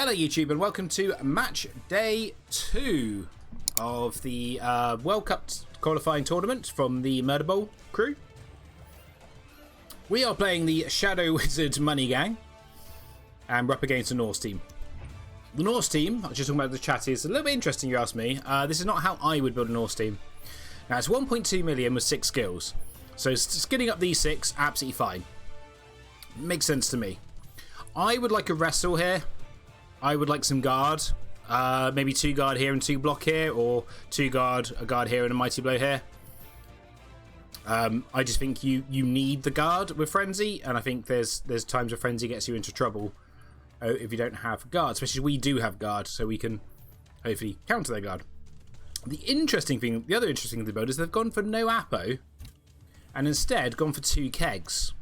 Hello YouTube and welcome to match day 2 of the World Cup qualifying tournament from the Murder Bowl crew. We are playing the Shadow Wizard Money Gang and we're up against the Norse team. The Norse team, I was just talking about the chat, is a little bit interesting you ask me. This is not how I would build a Norse team. Now it's 1.2 million with 6 skills. So skinning up these 6, absolutely fine. Makes sense to me. I would like a wrestle here. I would like some guard, maybe 2 guard here and 2 block here, or 2 guard, a guard here and a mighty blow here. I just think you need the guard with frenzy, and I think there's times where frenzy gets you into trouble if you don't have guard, especially we do have guard, so we can hopefully counter their guard. The other interesting thing of the build is they've gone for no Apo, and instead gone for 2 kegs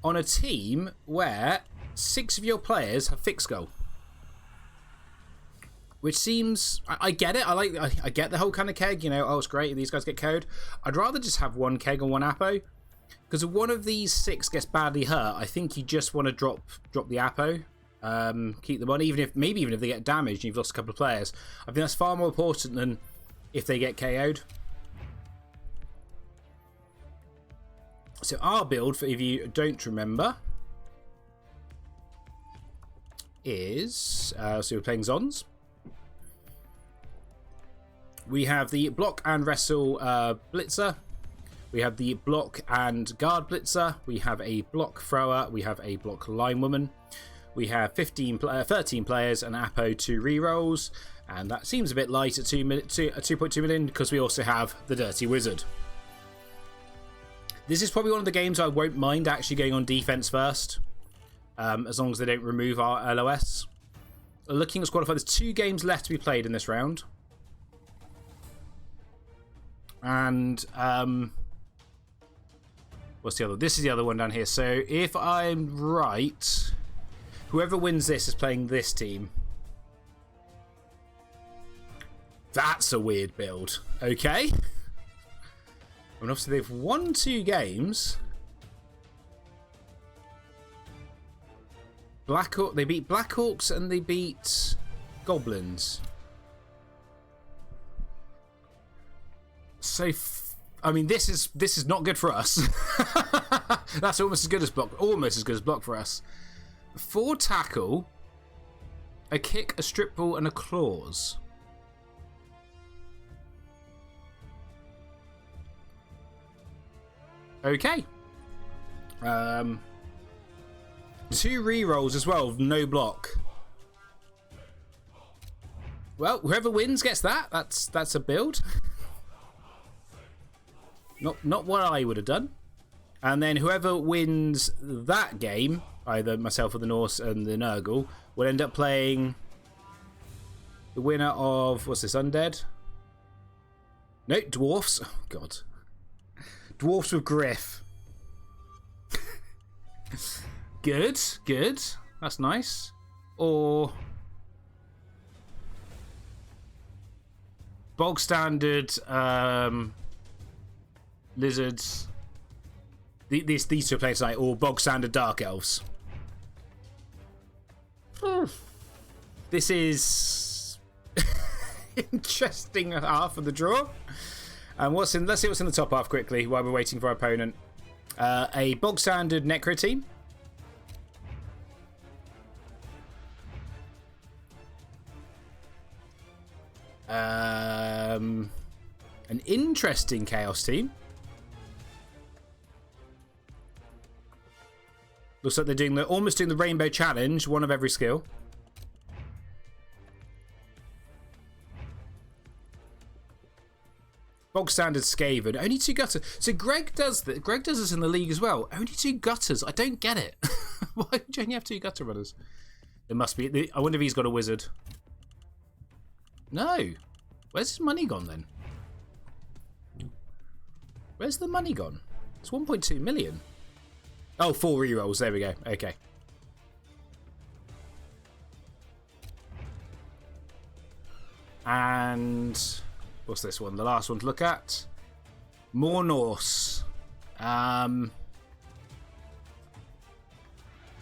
on a team where 6 of your players have fixed goal, which seems, I get it. I get the whole kind of keg. You know, oh, it's great. These guys get code. I'd rather just have 1 keg and 1 Apo, because if one of these 6 gets badly hurt, I think you just want to drop the Apo, keep them on, even if they get damaged and you've lost a couple of players. I think that's far more important than if they get KO'd. So our build, for if you don't remember, is so we're playing Zons. We have the block and wrestle blitzer. We have the block and guard blitzer. We have a block thrower. We have a block line woman. We have 13 players and Apo 2 rerolls, and that seems a bit light at 2.2 million because we also have the Dirty Wizard. This is probably one of the games I won't mind actually going on defense first. As long as they don't remove our LOS. Looking at qualified, there's 2 games left to be played in this round. And what's the other? This is the other one down here. So if I'm right, whoever wins this is playing this team. That's a weird build. Okay. And obviously they've won 2 games. They beat Blackhawks and they beat Goblins. So, I mean, this is not good for us. That's almost as good as block for us. 4 tackle, a kick, a strip ball, and a claws. Okay. 2 rerolls as well, no block. Well, whoever wins gets that. That's a build. Not what I would have done. And then whoever wins that game, either myself or the Norse and the Nurgle, will end up playing the winner of, what's this, Undead? No, Dwarfs. Oh, God. Dwarfs with Griff. Good. That's nice. Or bog standard lizards. These 2 players tonight, or bog standard dark elves. This is interesting half of the draw. And let's see what's in the top half quickly while we're waiting for our opponent. A bog standard necro team. An interesting chaos team. Looks like they're almost doing the rainbow challenge, 1 of every skill. Bog standard Skaven, only 2 gutters. So Greg does this in the league as well. Only 2 gutters. I don't get it. Why would you only have 2 gutter runners? There must be. I wonder if he's got a wizard. No. Where's his money gone then? Where's the money gone? It's 1.2 million. Oh, 4 rerolls. There we go. Okay. And what's this one? The last one to look at. More Norse.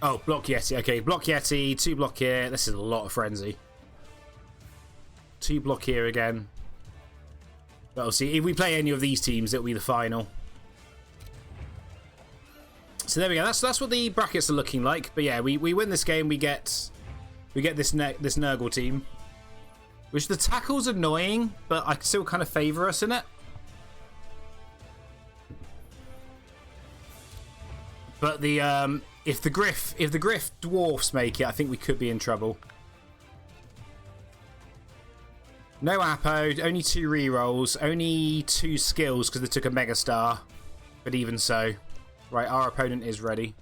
Oh, block Yeti. Okay, block Yeti, 2 block here. This is a lot of frenzy. 2 block here again. But we'll see. If we play any of these teams, it'll be the final. So there we go. That's what the brackets are looking like. But yeah, we win this game. We get this Nurgle team, which the tackle's annoying, but I still kind of favour us in it. But the if the Griff dwarfs make it, I think we could be in trouble. No Apo, only 2 rerolls, only 2 skills because they took a Mega Star. But even so. Right, our opponent is ready.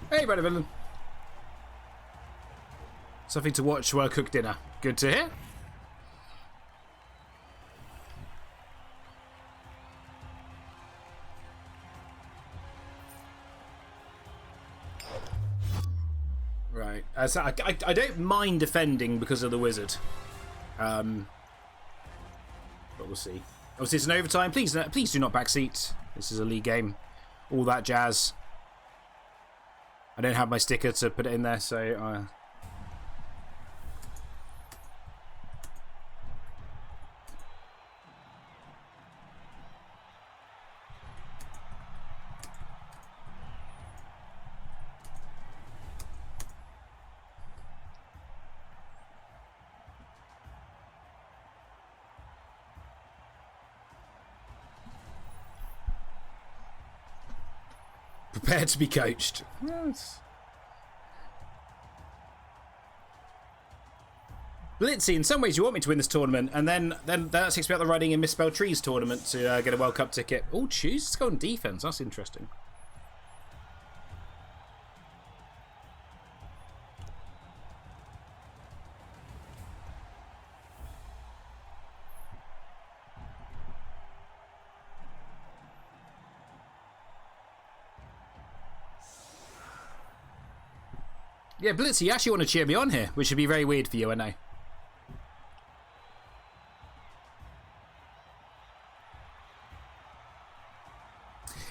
Hey, brother villain. Something to watch while I cook dinner. Good to hear. Right. So I don't mind defending because of the wizard. But we'll see. Obviously, it's an overtime. Please do not backseat. This is a league game. All that jazz. I don't have my sticker to put it in there, so... Prepared to be coached. Yes. Blitzy, in some ways you want me to win this tournament, and then that takes me out the running in Misspelled Trees tournament to get a World Cup ticket. Oh, choose to go on defense. That's interesting. Yeah, Blitzy, you actually want to cheer me on here, which would be very weird for you, I know.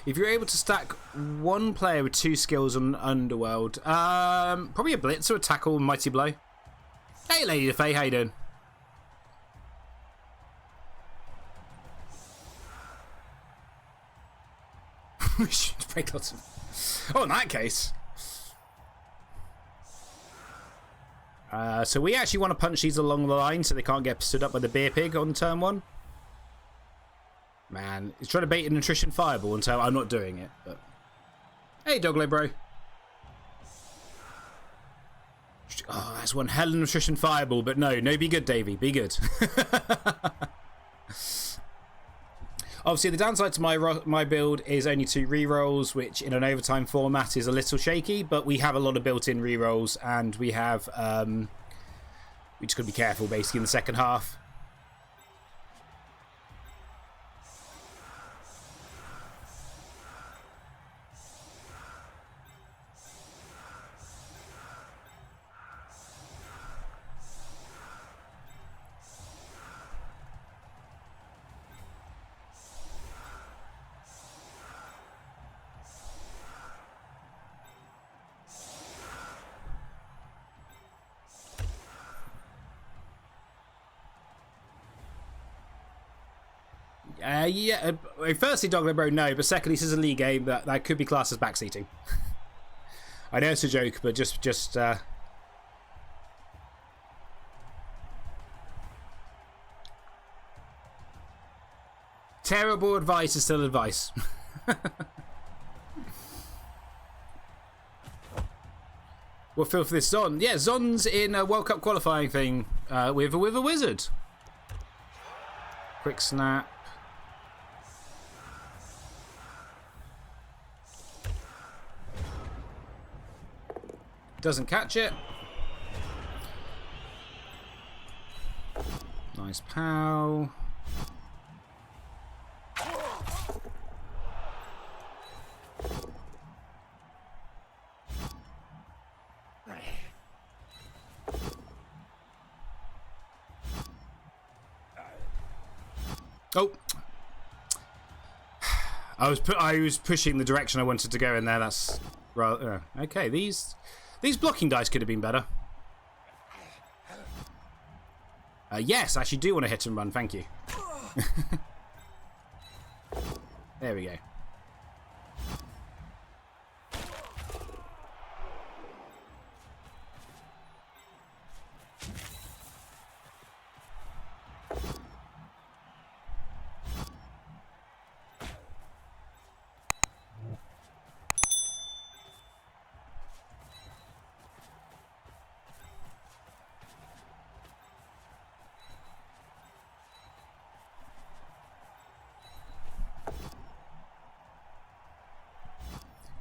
If you're able to stack 1 player with 2 skills on Underworld, probably a Blitz or a Tackle, Mighty Blow. Hey, Lady Faye, how you doing? We should break lots of... Oh, in that case... so we actually want to punch these along the line so they can't get stood up by the beer pig on turn 1. Man, he's trying to bait a nutrition fireball, and so I'm not doing it. But hey, Doglo, bro. Oh, that's one hell of a nutrition fireball, but no, be good, Davey, be good. Obviously, the downside to my build is only 2 rerolls, which in an overtime format is a little shaky, but we have a lot of built-in rerolls, and we have... we just got to be careful, basically, in the second half. Yeah, firstly, Doggo Bro, no, but secondly, this is a league game that could be classed as backseating. I know it's a joke, but just terrible advice is still advice. What feel for this Zon? Yeah, Zon's in a World Cup qualifying thing with a wizard. Quick snap. Doesn't catch it. Nice pow. Oh, I was pushing the direction I wanted to go in there. That's rather okay. These blocking dice could have been better. Yes, I actually do want to hit and run. Thank you. There we go.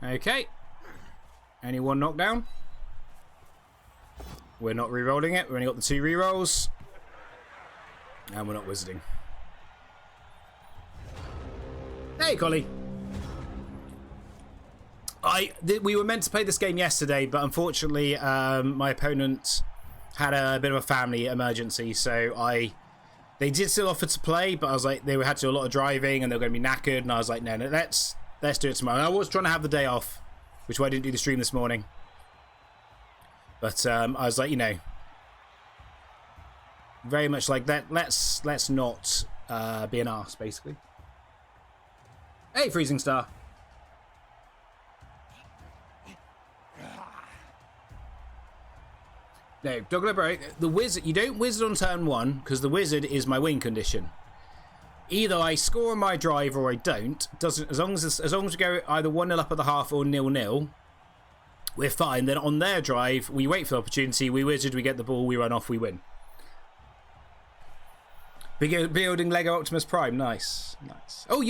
Okay. Only one knockdown. We're not re-rolling it. We've only got the 2 re-rolls. And we're not wizarding. Hey, Collie. We were meant to play this game yesterday, but unfortunately my opponent had a bit of a family emergency, so they did still offer to play, but I was like, they had to do a lot of driving and they were going to be knackered, and I was like, no, let's do it tomorrow. And I was trying to have the day off, which is why I didn't do the stream this morning. But I was like, you know, very much like that. Let's not be an arse, basically. Hey, Freezing Star. No, Doggo, the wizard. You don't wizard on turn 1 because the wizard is my win condition. Either I score on my drive or I don't. Doesn't as long as we go either 1-0 up at the half or 0-0, we're fine. Then on their drive, we wait for the opportunity. We wizard, we get the ball, we run off, we win. Building Lego Optimus Prime, nice, nice. Oh,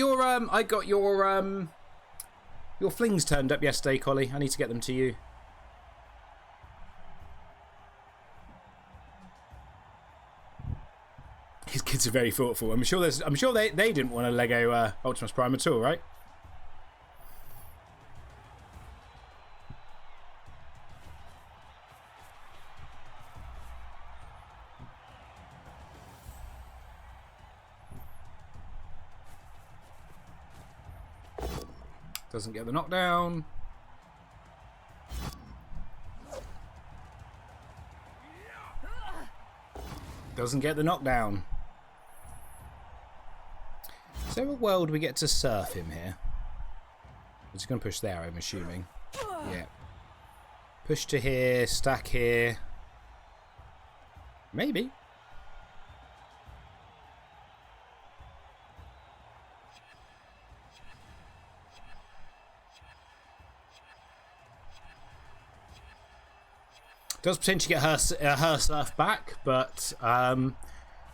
I got your flings turned up yesterday, Collie. I need to get them to you. His kids are very thoughtful. I'm sure they didn't want a Lego Optimus Prime at all, right? Doesn't get the knockdown. Doesn't get the knockdown. Is there a world we get to surf him here? He's going to push there, I'm assuming. Yeah. Push to here, stack here. Maybe. Does potentially get her surf back, but I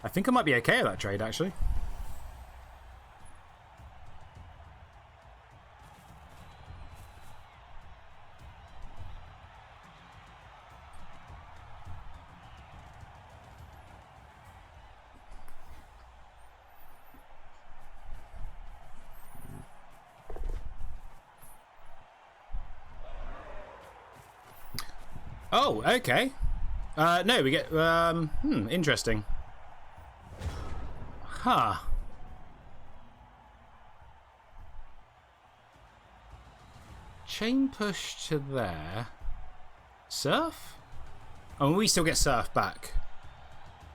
think I might be okay with that trade, actually. Oh, okay. No, we get... interesting. Huh. Chain push to there. Surf? Oh, we still get surf back,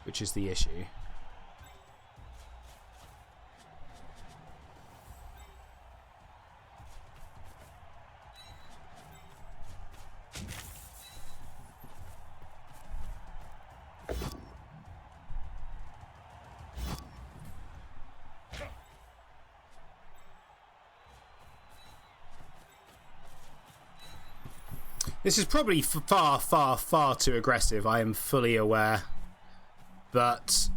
which is the issue. This is probably far, far, far too aggressive. I am fully aware. But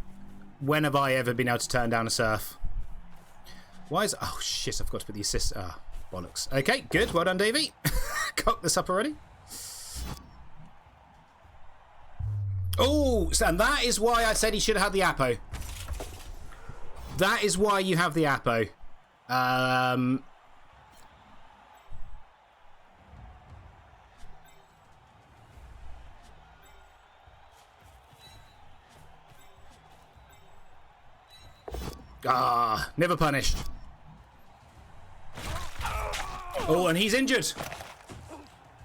when have I ever been able to turn down a surf? Why is... Oh, shit, I forgot to put the assist... Ah, bollocks. Okay, good. Well done, Davey. Cocked this up already. Oh, and that is why I said he should have had the Apo. That is why you have the Apo. Never punished. Oh, and he's injured.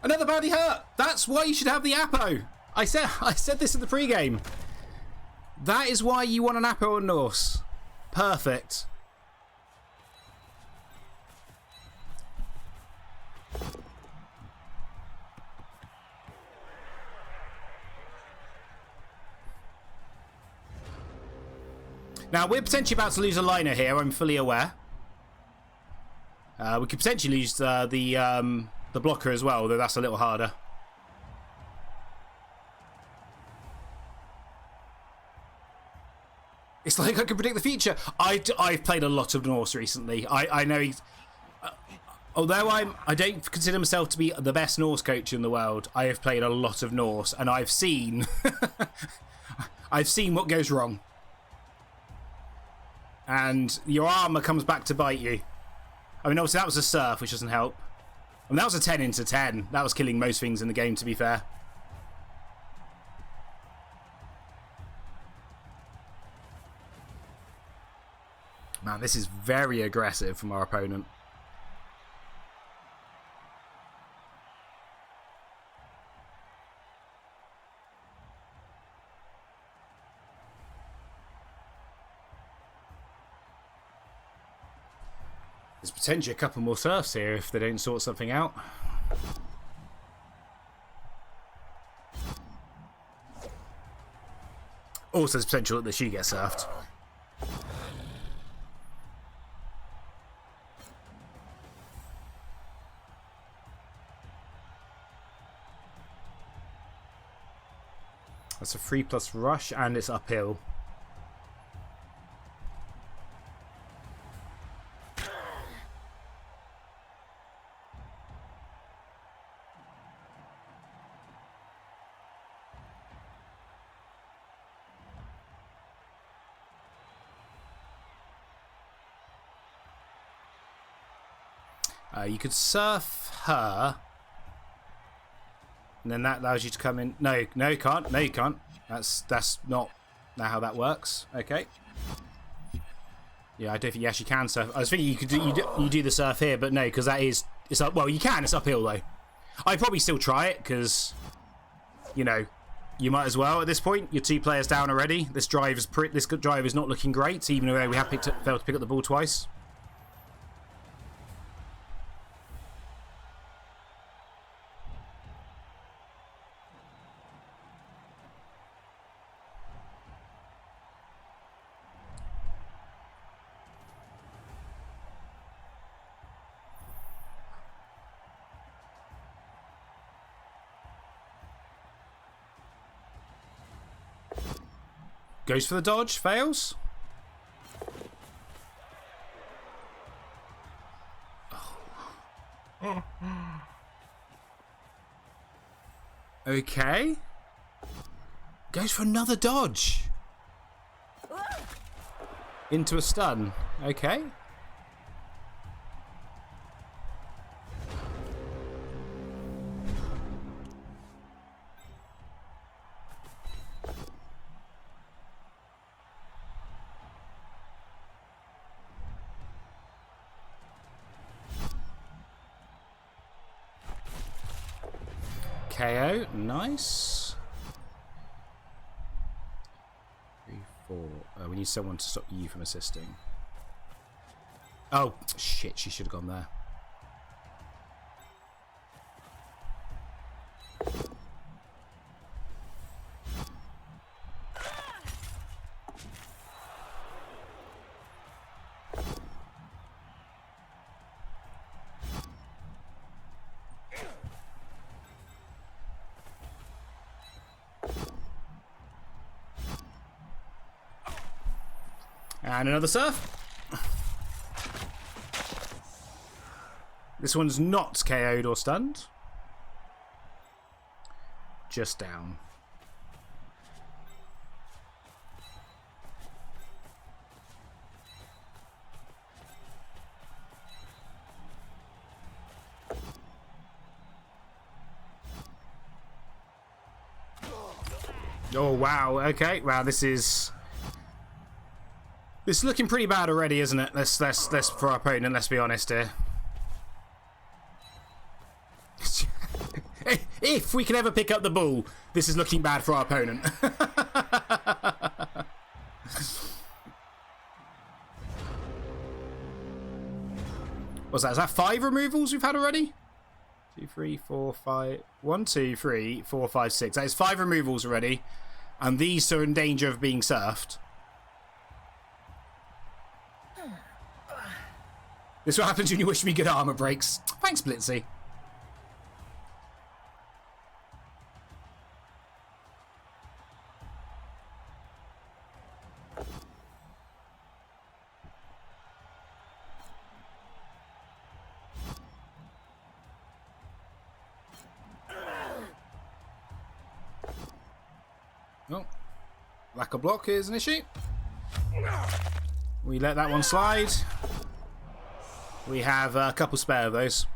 Another badly hurt. That's why you should have the Apo. I said this in the pregame. That is why you want an Apo on Norse. Perfect. Now, we're potentially about to lose a liner here, I'm fully aware. We could potentially lose the blocker as well, though that's a little harder. It's like I can predict the future. I've played a lot of Norse recently. I know he's... although I don't consider myself to be the best Norse coach in the world, I have played a lot of Norse, and I've seen... I've seen what goes wrong. And your armour comes back to bite you. I mean, obviously that was a surf, which doesn't help. I mean, that was a 10 into 10. That was killing most things in the game, to be fair. Man, this is very aggressive from our opponent. There's potentially a couple more surfs here if they don't sort something out. Also, there's potential that she gets surfed. That's a 3+ rush, and it's uphill. You could surf her, and then that allows you to come in. No, you can't. No, you can't. That's not how that works. Okay. Yeah, I don't think you actually can surf. I was thinking you could do the surf here, but no, because it's up. Well, you can. It's uphill though. I'd probably still try it because, you know, you might as well at this point. You're 2 players down already. This drive is not looking great, even though we have failed to pick up the ball twice. Goes for the dodge, fails. Oh. Okay. Goes for another dodge. Into a stun. Okay. KO, nice. 3, 4. We need someone to stop you from assisting. Oh, shit, she should have gone there. And another surf. This one's not KO'd or stunned. Just down. Oh, wow. Okay. Wow, this is looking pretty bad already, isn't it? Let's for our opponent, let's be honest here. If we can ever pick up the ball, this is looking bad for our opponent. What's that? Is that 5 removals we've had already? 2, 3, 4, 5. 1, 2, 3, 4, 5, 6. That is 5 removals already. And these are in danger of being surfed. This is what happens when you wish me good armor breaks. Thanks, Blitzy. Oh, lack of block is an issue. We let that one slide. We have a couple spare of those.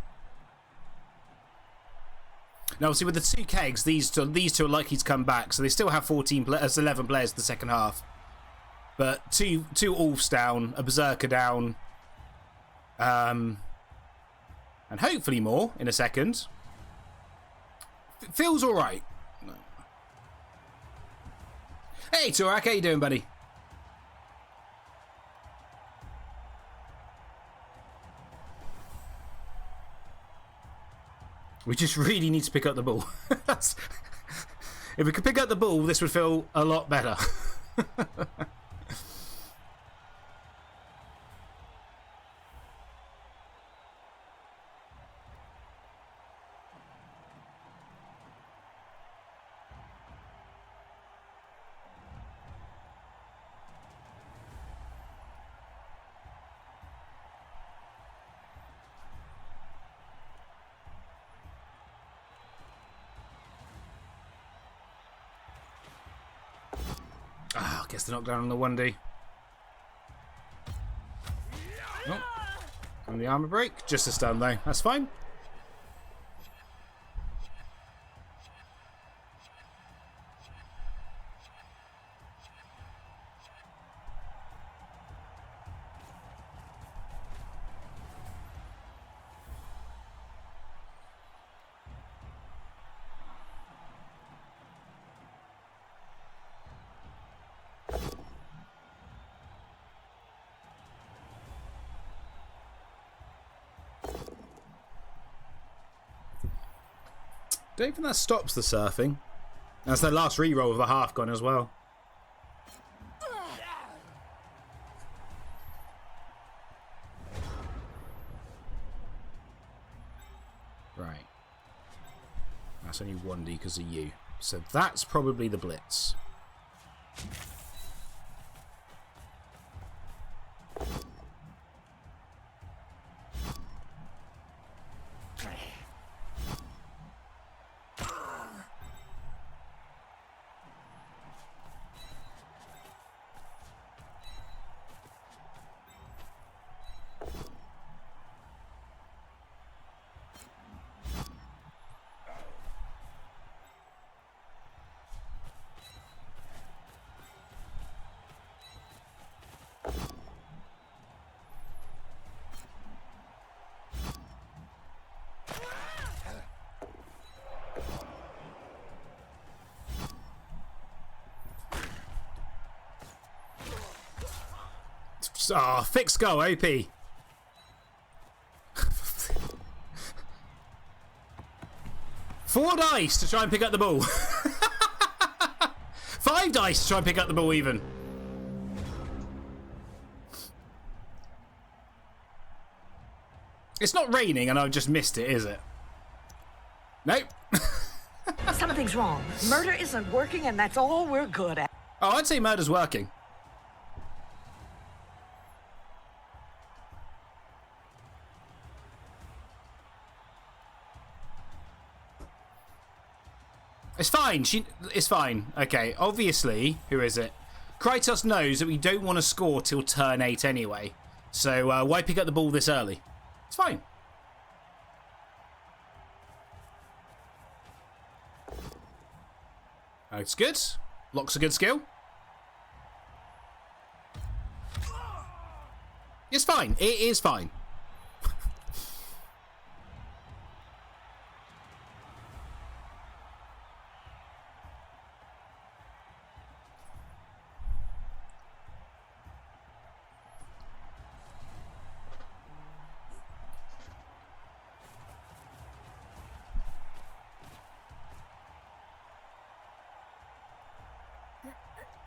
Now, obviously, with the 2 kegs, these two are likely to come back, so they still have 11 players in the second half. But two Ulfs down, a Berserker down, and hopefully more in a second. Feels all right. Hey, Turak, how you doing, buddy? We just really need to pick up the ball. If we could pick up the ball, this would feel a lot better. Guess the knockdown on the 1D. Oh, and the armor break. Just a stun though. That's fine. Don't think that stops the surfing. That's their last reroll of the half gone as well. Right. That's only 1D because of you. So that's probably the blitz. Ah, oh, fixed goal, OP. 4 dice to try and pick up the ball. 5 dice to try and pick up the ball even. It's not raining and I've just missed it, is it? Nope. Something's wrong. Murder isn't working and that's all we're good at. Oh, I'd say murder's working. It's fine. It's fine. Okay, obviously, who is it? Krytos knows that we don't want to score till turn 8 anyway. So why pick up the ball this early? It's fine. It's good. Block's a good skill. It's fine. It is fine.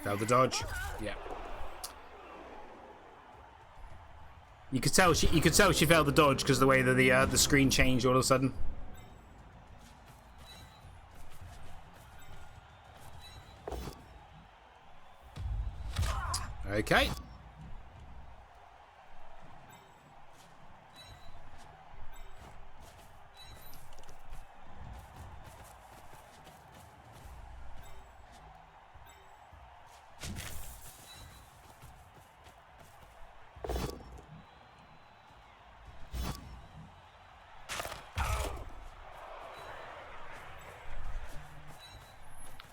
Failed the dodge. Yeah. You could tell she failed the dodge because the way that the screen changed all of a sudden. Okay.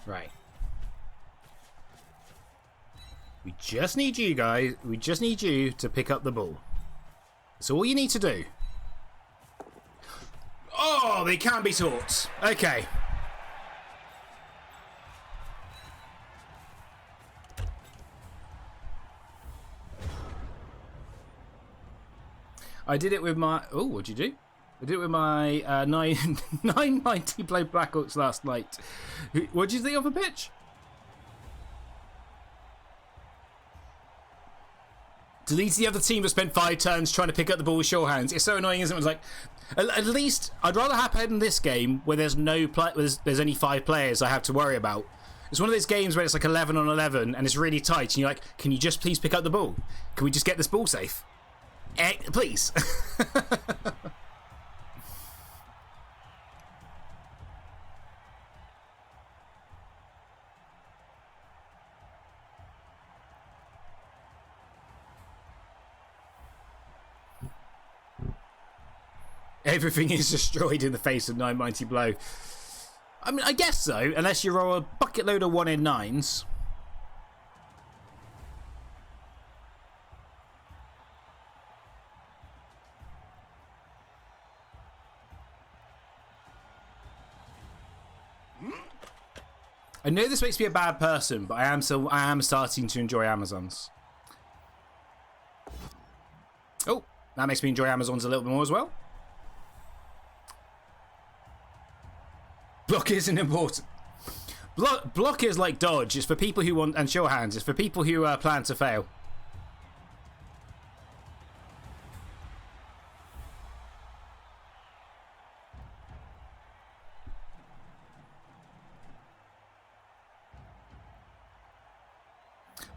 Right. We just need you guys. We just need you to pick up the ball. That's all you need to do. Oh, they can be taught. Okay. I did it with my... Oh, what'd you do? I did it with my 990 play Blackhawks last night. What did you think of the pitch? Deletes the other team that spent 5 turns trying to pick up the ball with sure hands. It's so annoying, isn't it? It's like, at least I'd rather happen in this game where there's there's only 5 players I have to worry about. It's one of those games where it's like 11 on 11 and it's really tight, and you're like, can you just please pick up the ball? Can we just get this ball safe? Please. Everything is destroyed in the face of 990 blow. I mean, I guess so, unless you roll a bucket load of 1 in 9s. I know this makes me a bad person, but I am starting to enjoy Amazons. Oh, that makes me enjoy Amazons a little bit more as well. Block isn't important. Block is like dodge. It's for people who want, and sure hands. It's for people who plan to fail.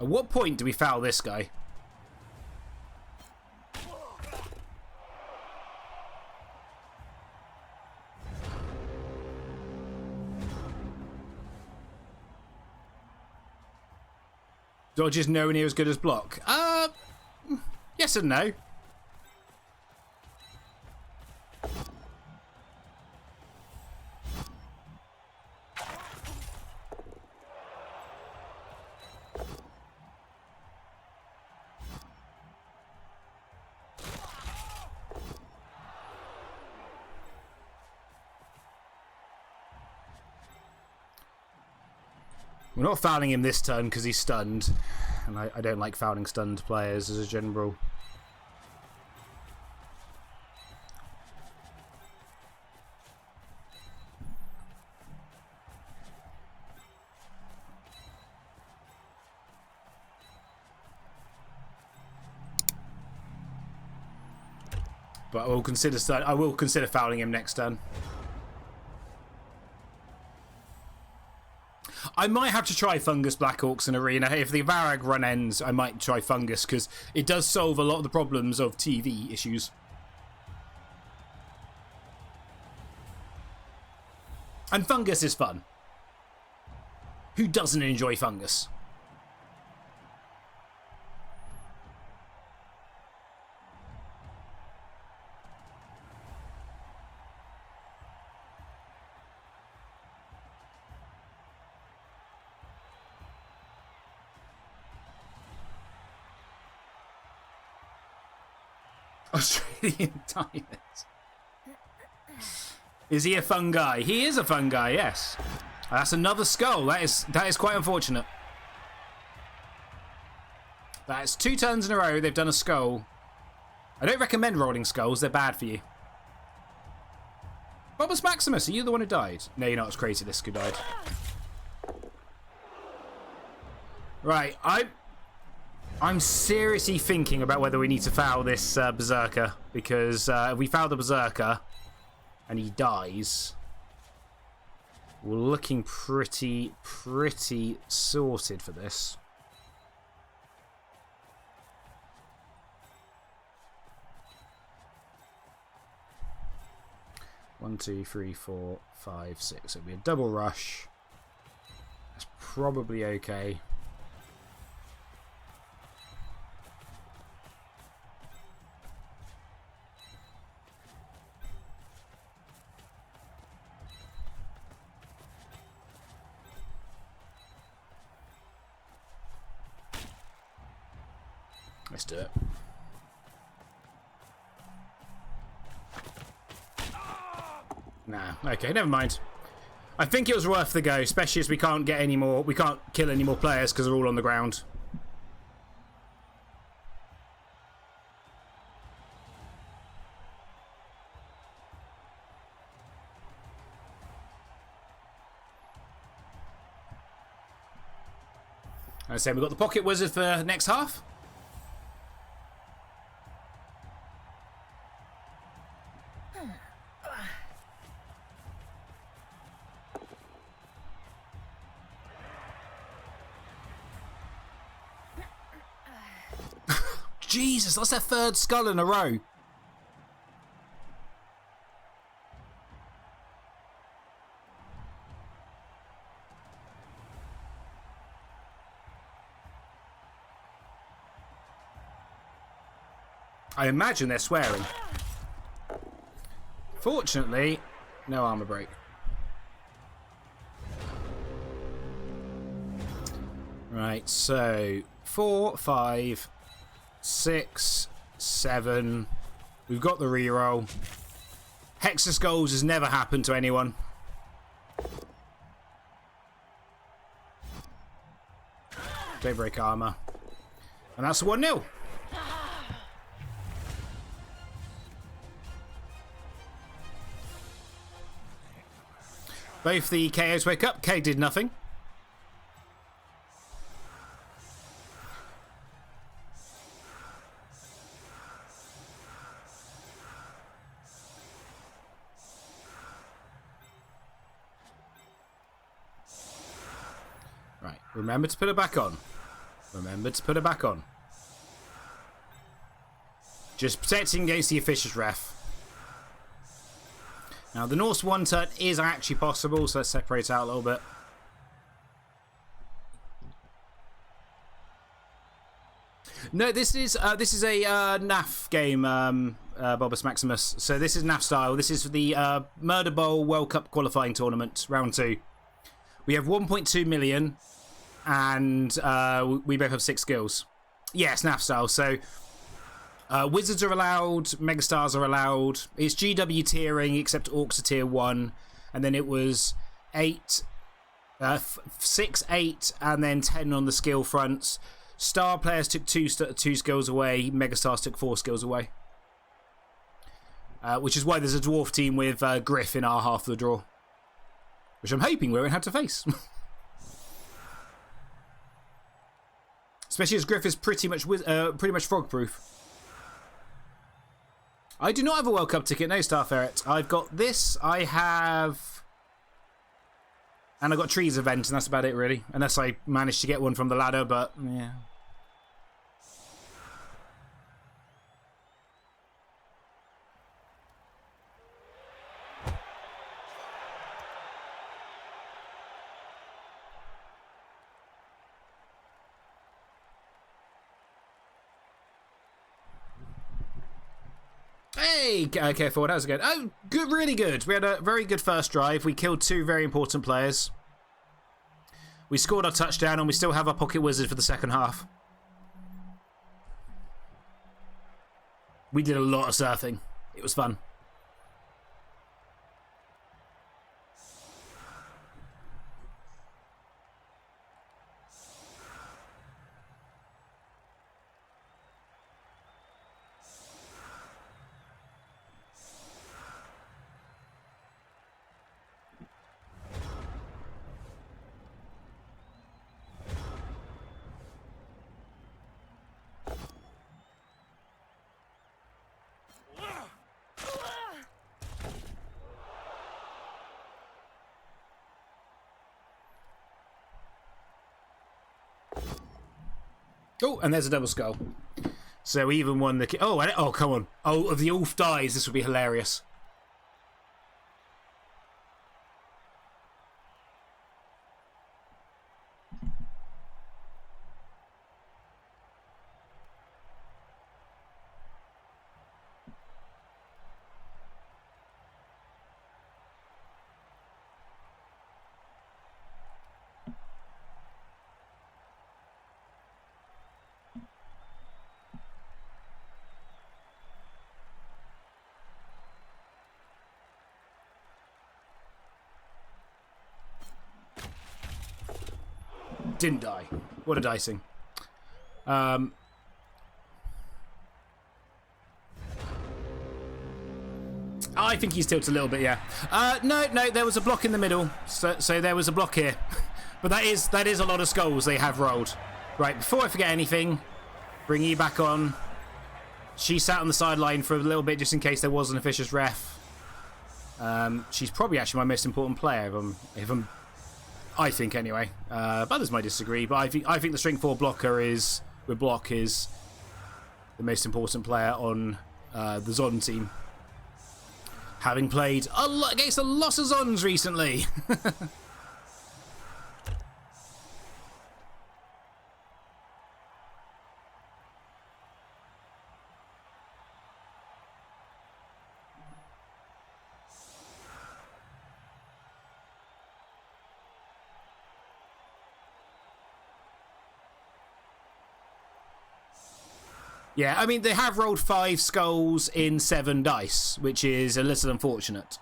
At what point do we foul this guy? Dodge is nowhere near as good as block. Yes and no. We're not fouling him this turn because he's stunned. And I don't like fouling stunned players as a general. But I will consider fouling him next turn. I might have to try Fungus Blackhawks in Arena. If the Varag run ends, I might try Fungus, because it does solve a lot of the problems of TV issues. And Fungus is fun. Who doesn't enjoy Fungus? Australian diamond. Is he a fun guy? He is a fun guy, yes. That's another skull. That is quite unfortunate. That's 2 turns in a row they've done a skull. I don't recommend rolling skulls. They're bad for you. Bobus Maximus, are you the one who died? No, you're not. It's Crazy who died. Right, I'm seriously thinking about whether we need to foul this Berserker, because if we foul the Berserker and he dies, we're looking pretty sorted for this. One, 2, 3, 4, 5, 6. It'll be a double rush. That's probably okay. Let's do it. Nah, okay, never mind. I think it was worth the go, especially as we can't get any more. We can't kill any more players because they're all on the ground. I say we've got the Pocket Wizard for next half. Jesus, that's their 3rd skull in a row. I imagine they're swearing. Fortunately, no armor break. Right, so 4, 5, 6, 7. We've got the reroll. Hexa skulls has never happened to anyone. Daybreak armor. And that's 1-0. Both the KOs wake up. K did nothing. Right, remember to put it back on. Remember to put it back on. Just protecting against the officious ref. Now, the Norse 1 turn is actually possible, so let's separate out a little bit. No, this is a NAF game, Bobus Maximus. So this is NAF style. This is the Murder Bowl World Cup qualifying tournament, round 2. We have 1.2 million, and we both have 6 skills. Yes, NAF style. So wizards are allowed, megastars are allowed. It's GW tiering, except orcs are tier 1, and then it was 6, 8, and then 10 on the skill fronts. Star players took 2 skills away. Megastars took 4 skills away. Which is why there's a dwarf team with Griff in our half of the draw, which I'm hoping we won't have to face. Especially as Griff is pretty much frog proof. I do not have a World Cup ticket, no, Star Ferret. I've got this, I have... And I've got Trees event, and that's about it, really. Unless I manage to get one from the ladder, but, yeah. Hey, okay, forward. How's it going? Oh, good, really good. We had a very good first drive. We killed 2 very important players. We scored our touchdown, and we still have our Pocket Wizard for the second half. We did a lot of surfing. It was fun. Oh, and there's a double skull. So we even won the... Oh, come on. Oh, if the Ulf dies, this would be hilarious. Didn't die. What a dicing. I think he's tilted a little bit, yeah. No, there was a block in the middle. So there was a block here. But that is a lot of skulls they have rolled. Right, before I forget anything, bring you back on. She sat on the sideline for a little bit just in case there was an officious ref. She's probably actually my most important player, I think anyway. Others might disagree, but I think the strength 4 blocker is the most important player on the Zon team. Having played a lot against a lot of Zons recently. Yeah, I mean, they have rolled 5 skulls in 7 dice, which is a little unfortunate.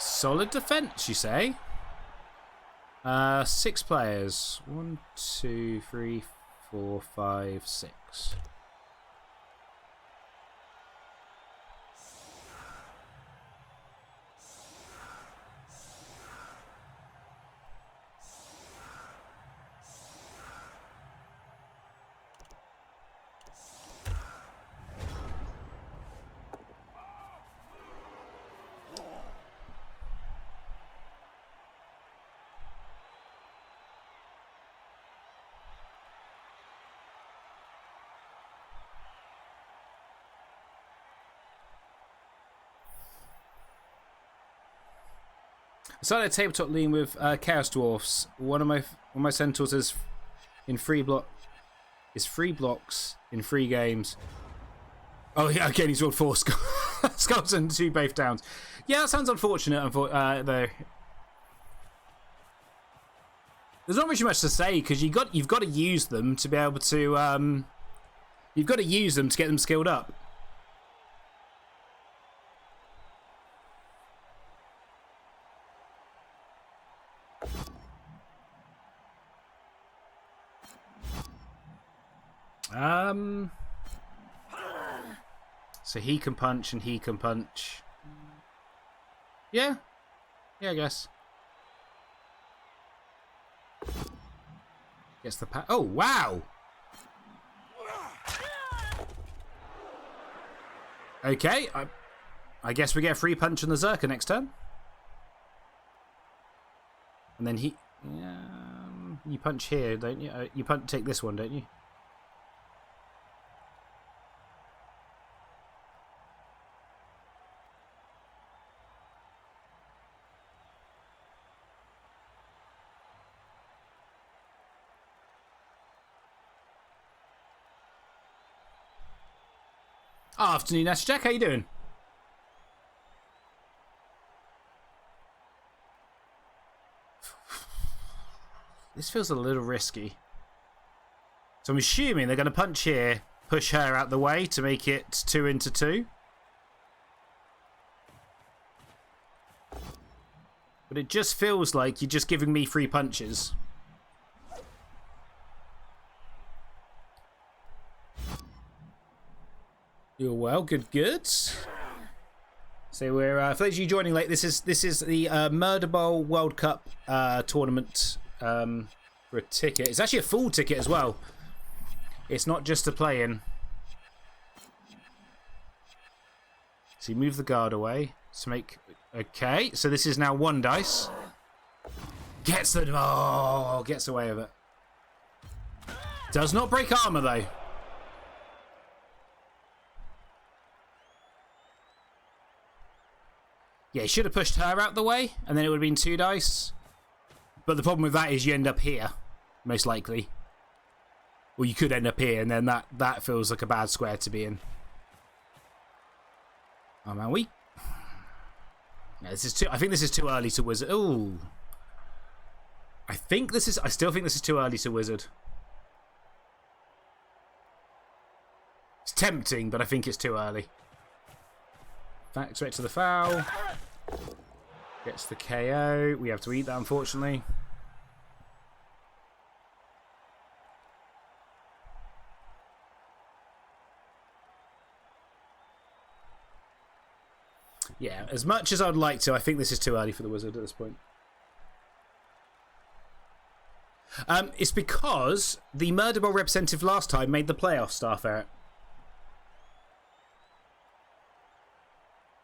Solid defense, you say? 6 players. 1, 2, 3, 4, 5, 6. I started a tabletop lean with Chaos Dwarfs. One of my centaurs is in free blocks in 3 games. Oh yeah, again he's rolled 4 skulls and 2 both downs. Yeah, that sounds unfortunate. Though there's not really much to say because you've got to use them to be able to you've got to use them to get them skilled up. So he can punch and he can punch. Yeah, I guess. Gets the oh wow. Okay, I guess we get a free punch on the Zerker next turn. And then you punch here, don't you? You take this one, don't you? Afternoon, Ash Jack. How you doing? This feels a little risky. So I'm assuming they're going to punch here, push her out the way to make it 2 into 2. But it just feels like you're just giving me 3 punches. You're well, good. So we're for those of you joining late, this is the Murder Bowl World Cup tournament for a ticket. It's actually a full ticket as well. It's not just a play-in. So you move the guard away to make. Okay, so this is now 1 dice. Gets away with it. Does not break armor though. Yeah, he should have pushed her out the way, and then it would have been 2 dice. But the problem with that is you end up here, most likely. Or you could end up here, and then that feels like a bad square to be in. Oh man, yeah, this is too. I think this is too early to wizard. Ooh. I still think this is too early to wizard. It's tempting, but I think it's too early. Back straight to the foul. Gets the KO. We have to eat that, unfortunately. Yeah, as much as I'd like to, I think this is too early for the wizard at this point. It's because the Murder Bowl representative last time made the playoff, Star Ferret.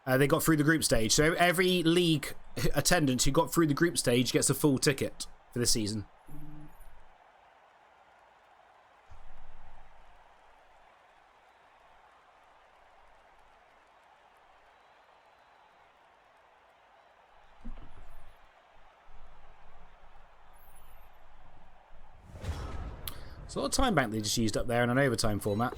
They got through the group stage. So every league attendant who got through the group stage gets a full ticket for this season. It's a lot of time bank they just used up there in an overtime format.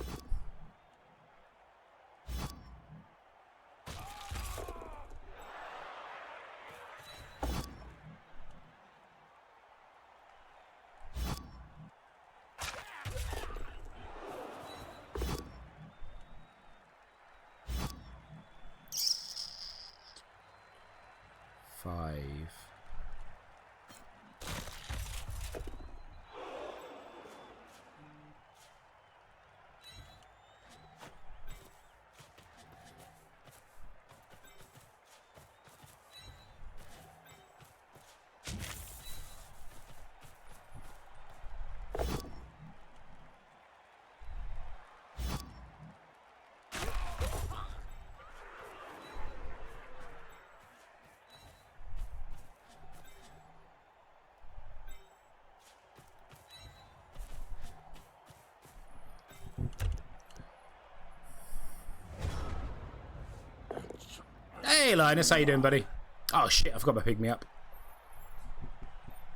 Hey Linus, how you doing, buddy? Oh shit, I forgot my pick me up.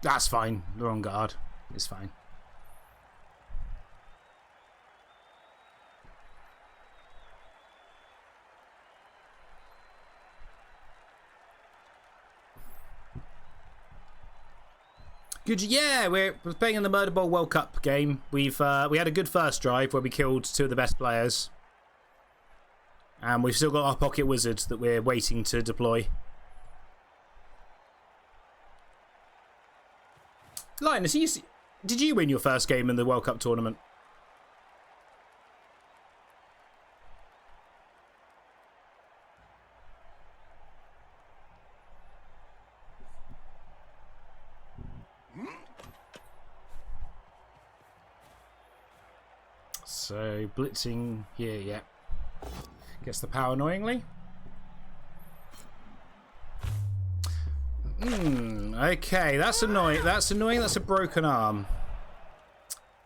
That's fine. They're on guard. It's fine. Good. Yeah, we're playing in the Murder Bowl World Cup game. We had a good first drive where we killed 2 of the best players. And we've still got our pocket wizards that we're waiting to deploy. Linus, did you win your first game in the World Cup tournament? So, blitzing here, yeah. Gets the power annoyingly. Okay, that's annoying. That's annoying. That's a broken arm.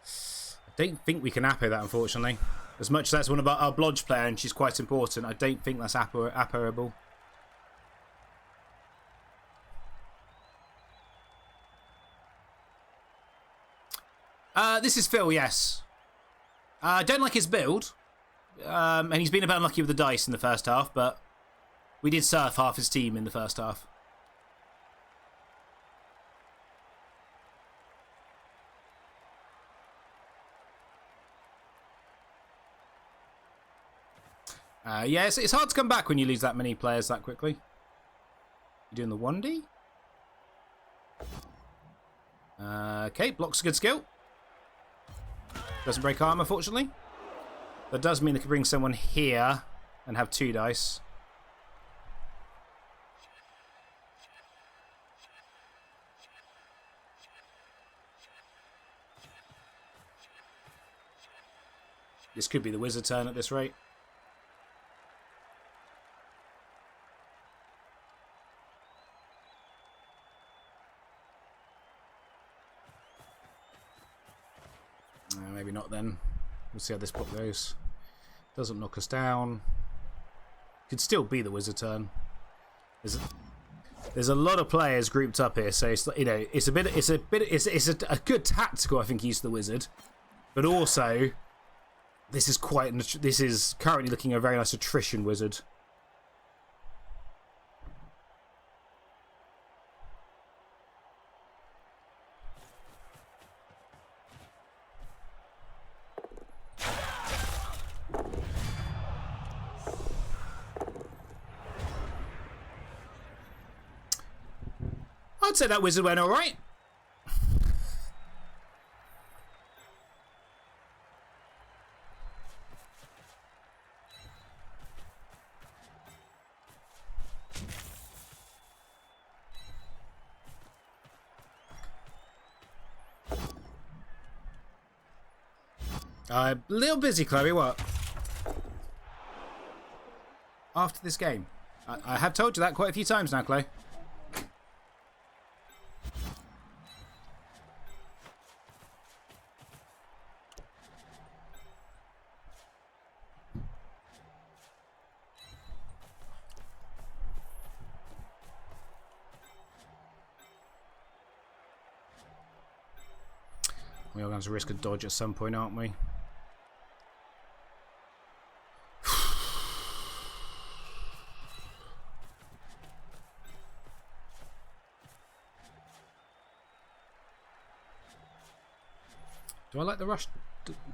I don't think we can appo that, unfortunately. As much as that's one of our blodge player and she's quite important, I don't think that's appoable. This is Phil, yes. I don't like his build. And he's been a bit unlucky with the dice in the first half, but we did surf half his team in the first half. Yeah, it's hard to come back when you lose that many players that quickly. You doing the 1D? Okay, blocks a good skill. Doesn't break armor, fortunately. That does mean they could bring someone here and have 2 dice. This could be the wizard turn at this rate. Maybe not then. We'll see how this block goes. Doesn't knock us down. Could still be the wizard turn. There's a lot of players grouped up here, so it's, you know, it's a good tactical, I think, use of the wizard, but also this is currently looking a very nice attrition wizard. I'd say that wizard went all right. A little busy, Chloe. What? After this game, I have told you that quite a few times now, Chloe. We are going to risk a dodge at some point, aren't we? Do I like the rush?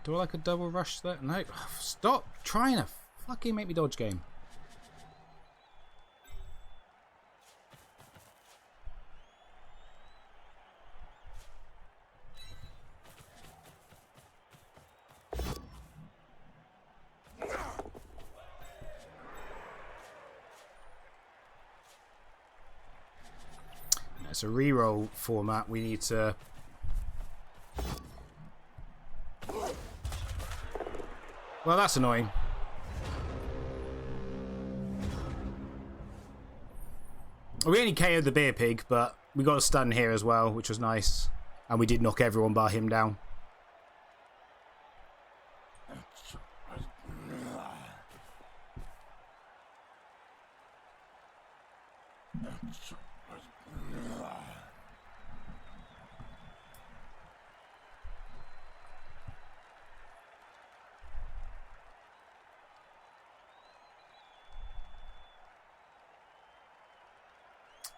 Do I like a double rush there? No. Stop trying to fucking make me dodge game. It's a reroll format. We need to... Well, that's annoying. We only KO'd the beer pig, but we got a stun here as well, which was nice. And we did knock everyone bar him down.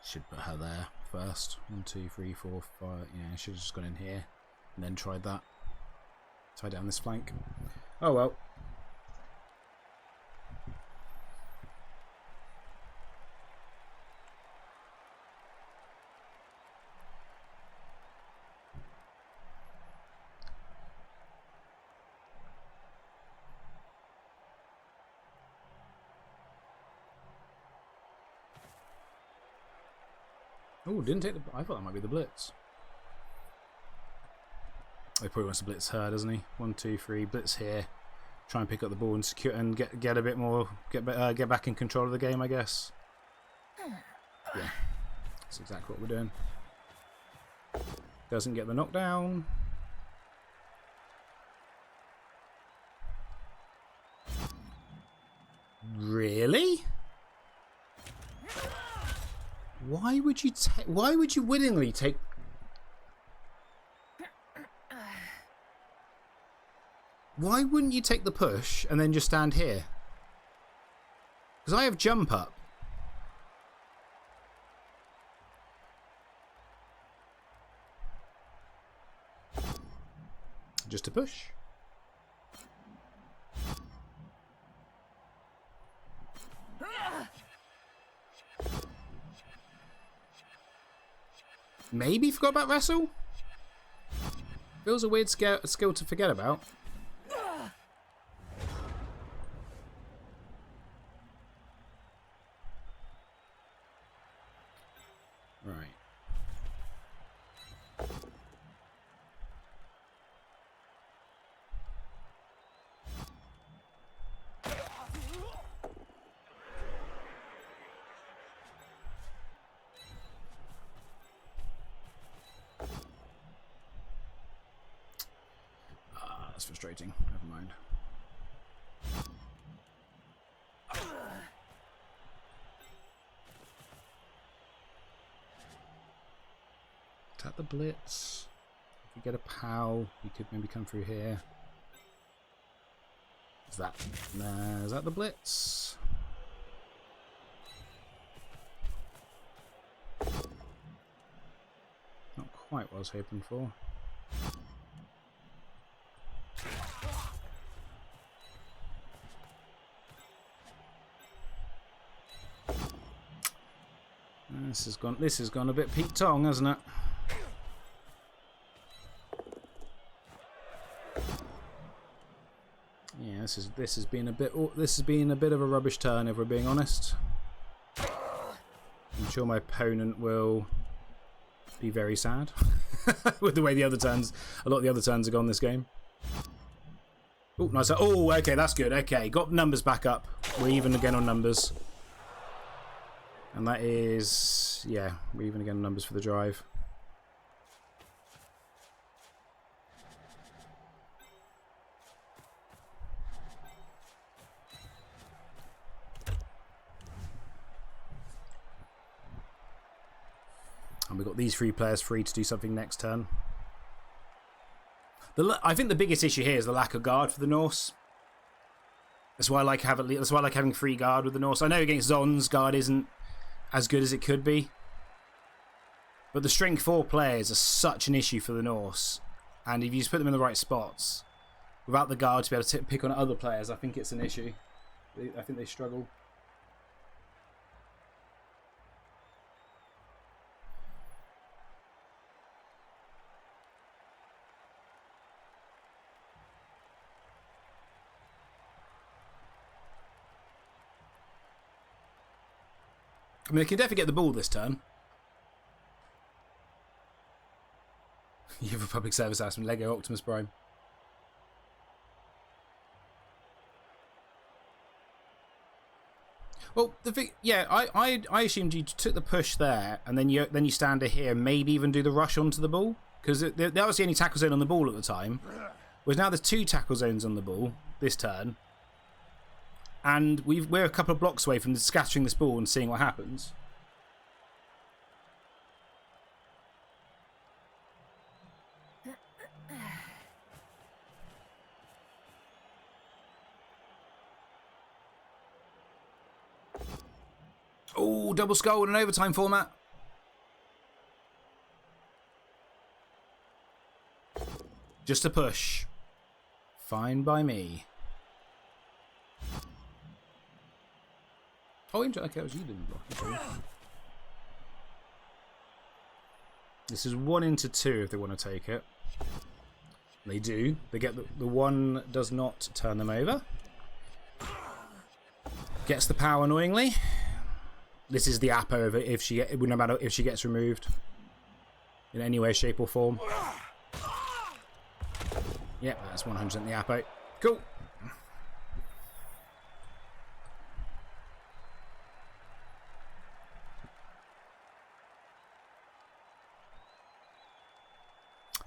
Should put her there first. 1, 2, 3, 4, 5. Yeah, should have just gone in here and then tried that. Tie down this flank. Oh well. Oh, didn't take the... I thought that might be the blitz. He probably wants to blitz her, doesn't he? 1, 2, 3, blitz here. Try and pick up the ball and secure and get a bit more... Get back in control of the game, I guess. Yeah, that's exactly what we're doing. Doesn't get the knockdown. Really? Why would you take? Why would you willingly take? Why wouldn't you take the push and then just stand here? Because I have jump up. Just a push. Maybe forgot about wrestle? Feels a weird skill to forget about. Right. That's frustrating. Never mind. Attack the blitz. If we get a POW, we could maybe come through here. Is that... Nah, is that the blitz? Not quite what I was hoping for. This has gone a bit Pete Tong, hasn't it? Yeah, this has been a bit of a rubbish turn, if we're being honest. I'm sure my opponent will be very sad with the way a lot of the other turns have gone this game. Oh, nice. Oh, okay, that's good. Okay, got numbers back up. We're even again on numbers. And that is, yeah, we're even again on numbers for the drive. And we've got these 3 players free to do something next turn. I think the biggest issue here is the lack of guard for the Norse. That's why I like having free guard with the Norse. I know against Zon's guard isn't as good as it could be, but the strength 4 players are such an issue for the Norse, and if you just put them in the right spots without the guard to be able to pick on other players, I think it's an issue. I think they struggle. I mean, they can definitely get the ball this turn. You have a public service house from Lego Optimus Prime. Well, the thing, yeah, I assumed you took the push there, and then you stand here, and maybe even do the rush onto the ball, because that was the only tackle zone on the ball at the time. Whereas now there's 2 tackle zones on the ball this turn. And we're a couple of blocks away from scattering this ball and seeing what happens. Oh, double skull in an overtime format. Just a push. Fine by me. Oh, okay, it was you didn't block. Okay. This is 1 into 2 if they want to take it. They do. They get the 1 does not turn them over. Gets the power annoyingly. This is the Apo no matter if she gets removed in any way, shape, or form. Yep, that's 100% the Apo. Cool.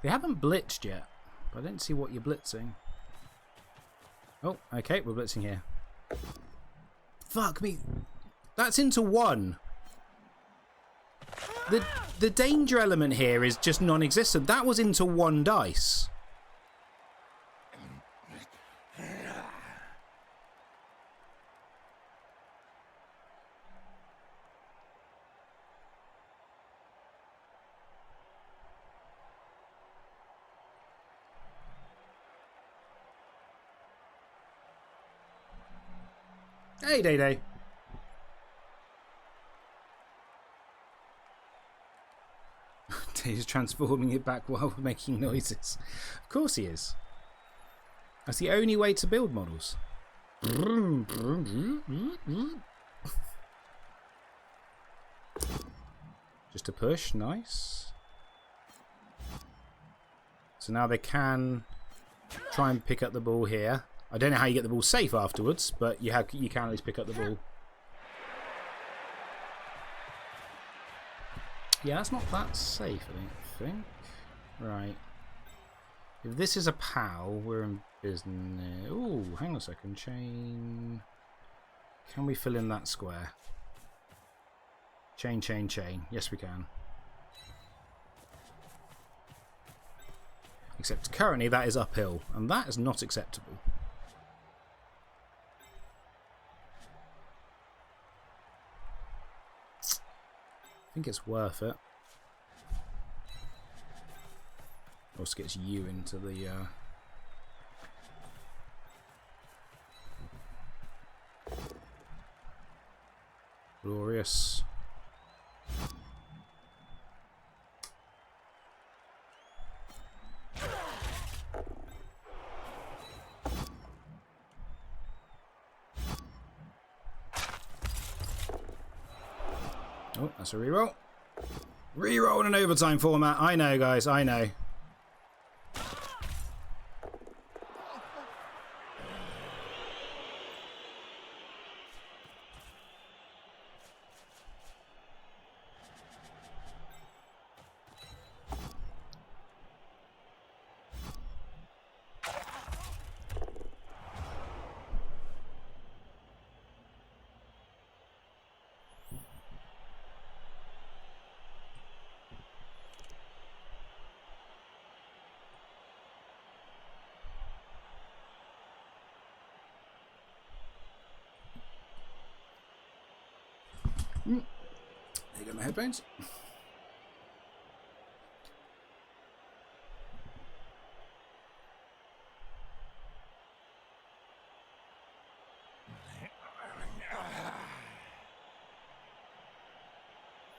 They haven't blitzed yet, but I don't see what you're blitzing. Oh, okay, we're blitzing here. Fuck me. That's into 1. The danger element here is just non-existent. That was into 1 dice. Hey, Day Day. He's transforming it back while making noises. Of course he is. That's the only way to build models. Just a push, nice. So now they can try and pick up the ball here. I don't know how you get the ball safe afterwards, but you can at least pick up the ball. Yeah, that's not that safe, I don't think. Right. If this is a POW, we're in business. Ooh, hang on a second. Chain. Can we fill in that square? Chain, chain, chain. Yes, we can. Except currently that is uphill, and that is not acceptable. I think it's worth it. Also gets you into the glorious. Oh, that's a reroll. Reroll in an overtime format. I know, guys. I know. There you go, my headphones.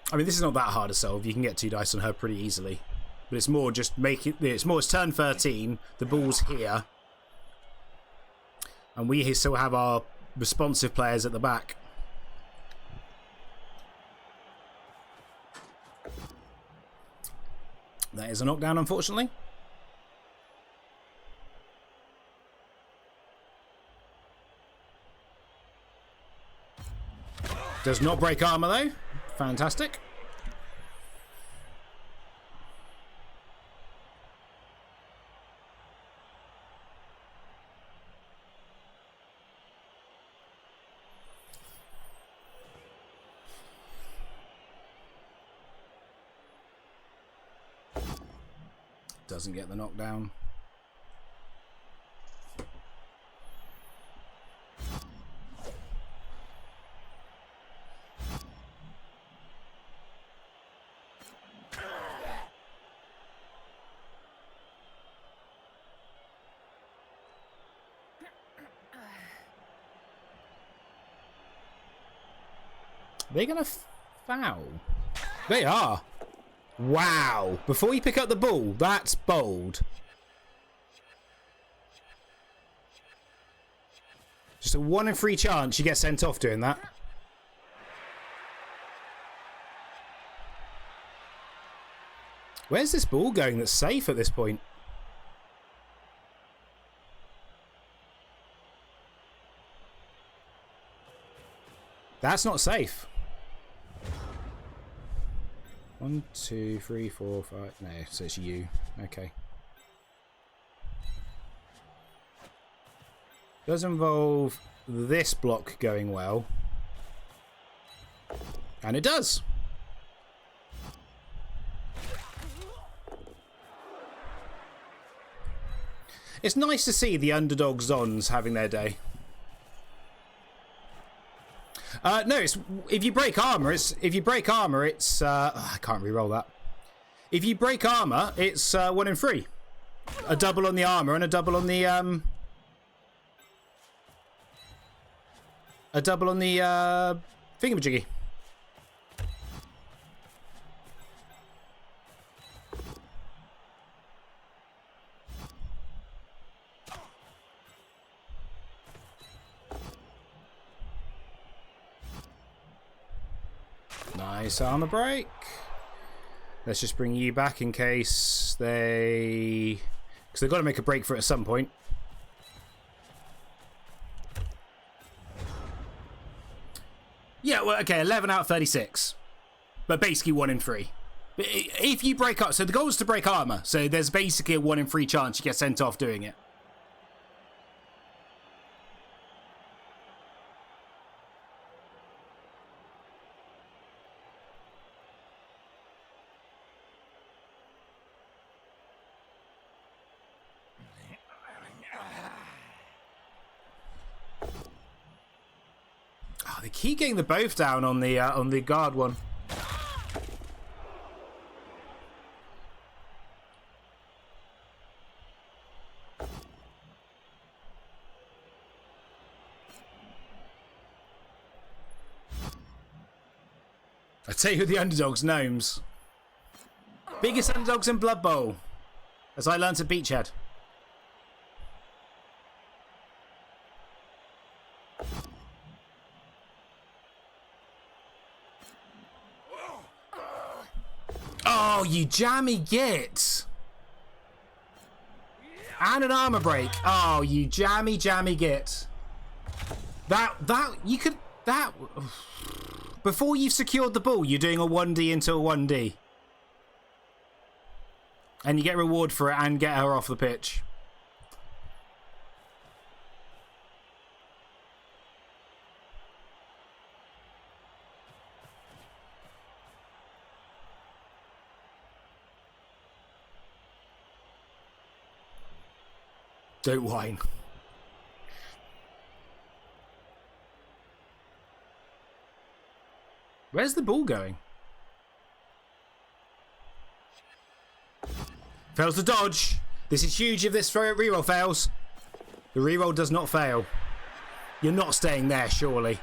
I mean, this is not that hard to solve. You can get 2 dice on her pretty easily. But it's more just it's turn 13, the ball's here. And we still have our responsive players at the back. That is a knockdown, unfortunately. Does not break armor, though. Fantastic. Doesn't get the knockdown. They're gonna foul. They are. Wow. Before you pick up the ball, that's bold. Just a 1 in 3 chance you get sent off doing that. Where's this ball going that's safe at this point? That's not safe. 1, 2, 3, 4, 5. No, so it's you. Okay. Does involve this block going well. And it does. It's nice to see the underdog Zons having their day. No, it's if you break armor, it's I can't re-roll that. If you break armor, it's 1 in 3. A double on the armor and a double on the a double on the thingamajiggy. Nice armor break. Let's just bring you back in case they... Because they've got to make a break for it at some point. Yeah, well, okay, 11 out of 36. But basically 1 in 3. If you break up... So the goal is to break armor. So there's basically a 1 in 3 chance you get sent off doing it. Oh, they keep getting the both down on the guard one. I tell you who the underdogs, gnomes. Biggest underdogs in Blood Bowl, as I learned at Beachhead. Oh, you jammy git. And an armor break. Oh, you jammy git. You could... Before you've secured the ball, you're doing a 1D into a 1D. And you get reward for it and get her off the pitch. Don't whine. Where's the ball going? Fails the dodge. This is huge if this reroll fails. The reroll does not fail. You're not staying there, surely.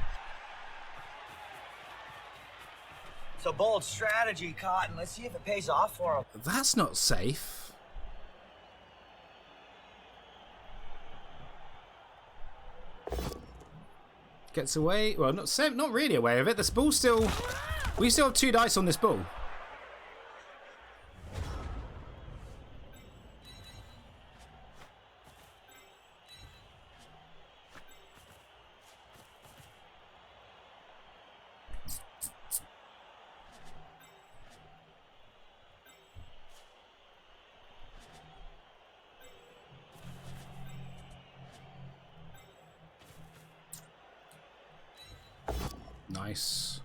It's a bold strategy, Cotton. Let's see if it pays off for him. That's not safe. Gets away. Well, not really away with it. This ball still... We still have 2 dice on this ball. Nice.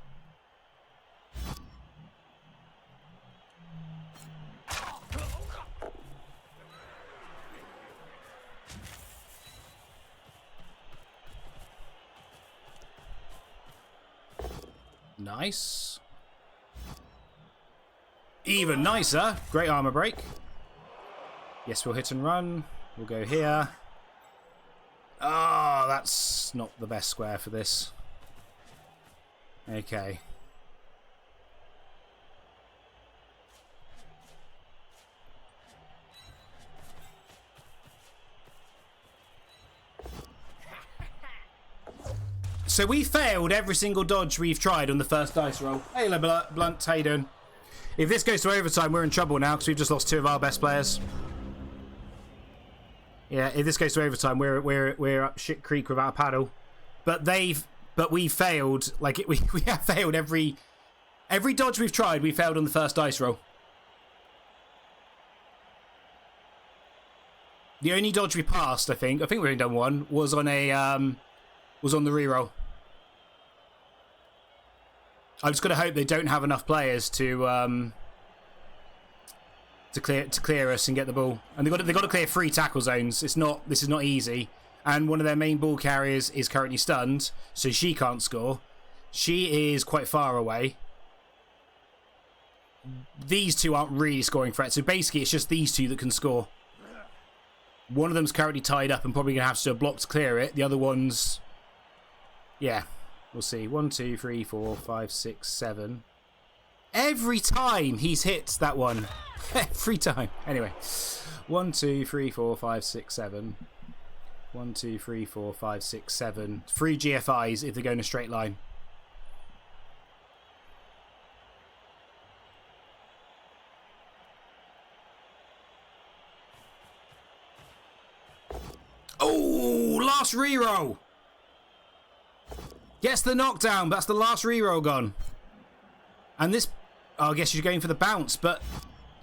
Nice. Even nicer. Great armor break. Yes, we'll hit and run. We'll go here. Oh, that's not the best square for this. Okay. So we failed every single dodge we've tried on the first dice roll. Hey, Blunt, how you doing? If this goes to overtime, we're in trouble now because we've just lost 2 of our best players. Yeah, if this goes to overtime, we're up shit creek without a paddle. But we failed. Like we have failed every dodge we've tried. We failed on the first dice roll. The only dodge we passed, I think we've only done one, was on a was on the reroll. I'm just gonna hope they don't have enough players to clear us and get the ball. And they got to clear 3 tackle zones. This is not easy. And one of their main ball carriers is currently stunned, so she can't score. She is quite far away. These 2 aren't really scoring threats, so basically it's just these 2 that can score. One of them's currently tied up and probably going to have to do a block to clear it. The other one's... Yeah, We'll see. 1, 2, 3, 4, 5, 6, 7. Every time he's hit that one. Every time. Anyway. 1, 2, 3, 4, 5, 6, 7. 1, 2, 3, 4, 5, 6, 7. 3 GFIs if they go in a straight line. Oh, last reroll. Gets the knockdown. That's the last reroll gone. And this... Oh, I guess you're going for the bounce, but...